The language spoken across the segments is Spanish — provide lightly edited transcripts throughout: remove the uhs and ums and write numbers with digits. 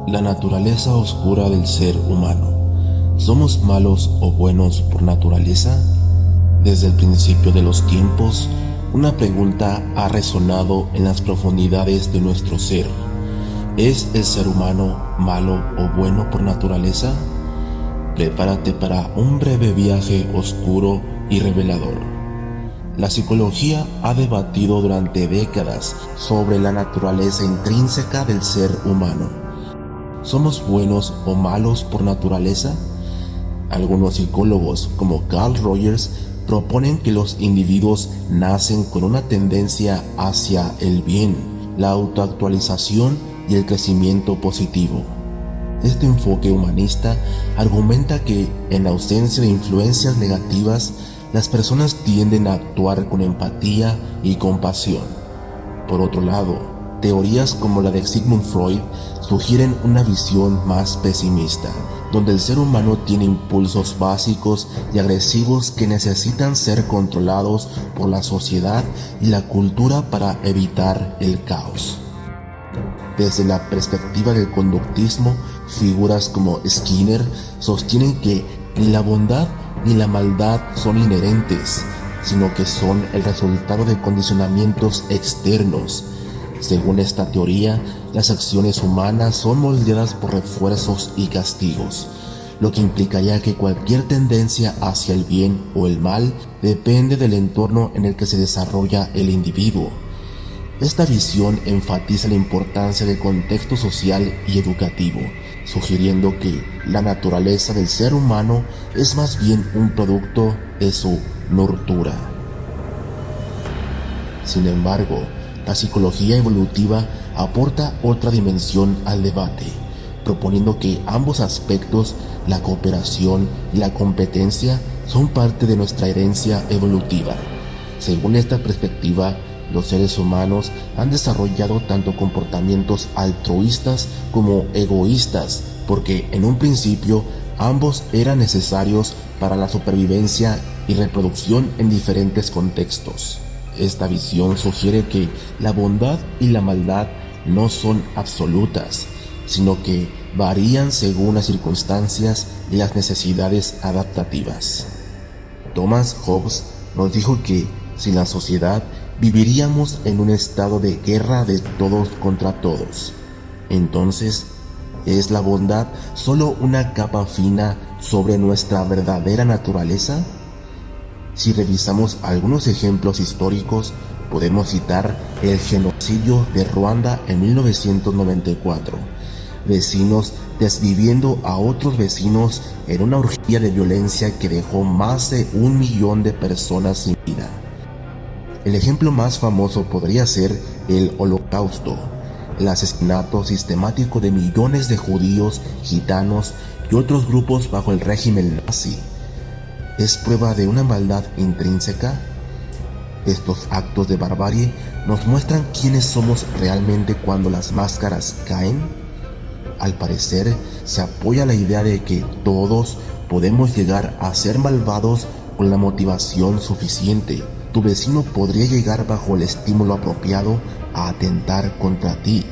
La naturaleza oscura del ser humano. ¿Somos malos o buenos por naturaleza? Desde el principio de los tiempos, una pregunta ha resonado en las profundidades de nuestro ser. ¿Es el ser humano malo o bueno por naturaleza? Prepárate para un breve viaje oscuro y revelador. La psicología ha debatido durante décadas sobre la naturaleza intrínseca del ser humano. ¿Somos buenos o malos por naturaleza? Algunos psicólogos, como Carl Rogers, proponen que los individuos nacen con una tendencia hacia el bien, la autoactualización y el crecimiento positivo. Este enfoque humanista argumenta que, en ausencia de influencias negativas, las personas tienden a actuar con empatía y compasión. Por otro lado, teorías como la de Sigmund Freud sugieren una visión más pesimista, donde el ser humano tiene impulsos básicos y agresivos que necesitan ser controlados por la sociedad y la cultura para evitar el caos. Desde la perspectiva del conductismo, figuras como Skinner sostienen que ni la bondad ni la maldad son inherentes, sino que son el resultado de condicionamientos externos. Según esta teoría, las acciones humanas son moldeadas por refuerzos y castigos, lo que implicaría que cualquier tendencia hacia el bien o el mal depende del entorno en el que se desarrolla el individuo. Esta visión enfatiza la importancia del contexto social y educativo, sugiriendo que la naturaleza del ser humano es más bien un producto de su nurtura. Sin embargo, la psicología evolutiva aporta otra dimensión al debate, proponiendo que ambos aspectos, la cooperación y la competencia, son parte de nuestra herencia evolutiva. Según esta perspectiva, los seres humanos han desarrollado tanto comportamientos altruistas como egoístas, porque en un principio ambos eran necesarios para la supervivencia y reproducción en diferentes contextos. Esta visión sugiere que la bondad y la maldad no son absolutas, sino que varían según las circunstancias y las necesidades adaptativas. Thomas Hobbes nos dijo que, sin la sociedad, viviríamos en un estado de guerra de todos contra todos. Entonces, ¿es la bondad solo una capa fina sobre nuestra verdadera naturaleza? Si revisamos algunos ejemplos históricos, podemos citar el genocidio de Ruanda en 1994, vecinos desviviendo a otros vecinos en una orgía de violencia que dejó más de 1 millón de personas sin vida. El ejemplo más famoso podría ser el Holocausto, el asesinato sistemático de millones de judíos, gitanos y otros grupos bajo el régimen nazi. ¿Es prueba de una maldad intrínseca? Estos actos de barbarie nos muestran quiénes somos realmente cuando las máscaras caen. Al parecer, se apoya la idea de que todos podemos llegar a ser malvados con la motivación suficiente. Tu vecino podría llegar bajo el estímulo apropiado a atentar contra ti.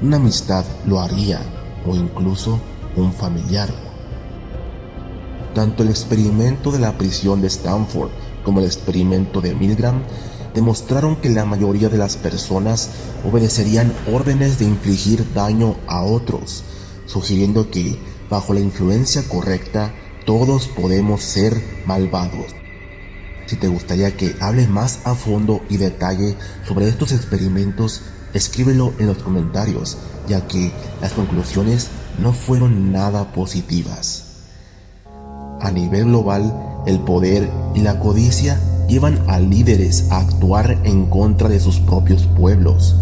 Una amistad lo haría, o incluso un familiar. Tanto el experimento de la prisión de Stanford como el experimento de Milgram demostraron que la mayoría de las personas obedecerían órdenes de infligir daño a otros, sugiriendo que, bajo la influencia correcta, todos podemos ser malvados. Si te gustaría que hable más a fondo y detalle sobre estos experimentos, escríbelo en los comentarios, ya que las conclusiones no fueron nada positivas. A nivel global, el poder y la codicia llevan a líderes a actuar en contra de sus propios pueblos.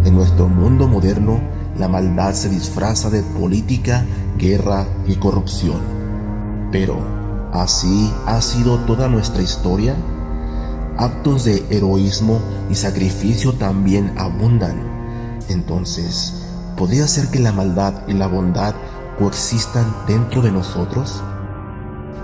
En nuestro mundo moderno, la maldad se disfraza de política, guerra y corrupción. Pero, ¿así ha sido toda nuestra historia? Actos de heroísmo y sacrificio también abundan. Entonces, ¿podría ser que la maldad y la bondad coexistan dentro de nosotros?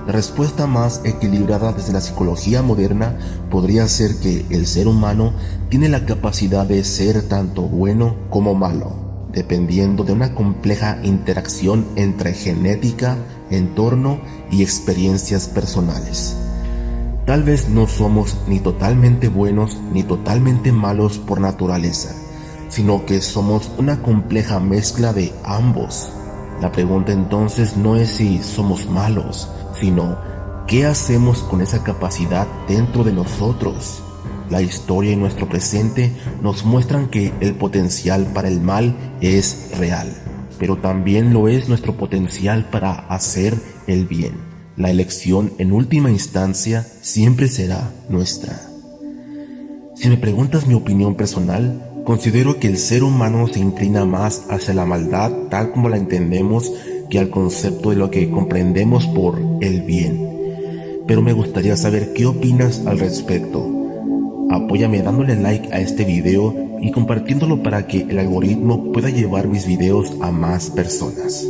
La respuesta más equilibrada desde la psicología moderna podría ser que el ser humano tiene la capacidad de ser tanto bueno como malo. dependiendo de una compleja interacción entre genética, entorno y experiencias personales. Tal vez no somos ni totalmente buenos ni totalmente malos por naturaleza, sino que somos una compleja mezcla de ambos. La pregunta entonces no es si somos malos, sino ¿qué hacemos con esa capacidad dentro de nosotros? La historia y nuestro presente nos muestran que el potencial para el mal es real, pero también lo es nuestro potencial para hacer el bien. La elección en última instancia siempre será nuestra. Si me preguntas mi opinión personal, considero que el ser humano se inclina más hacia la maldad tal como la entendemos que al concepto de lo que comprendemos por el bien. Pero me gustaría saber qué opinas al respecto. Apóyame dándole like a este video y compartiéndolo para que el algoritmo pueda llevar mis videos a más personas.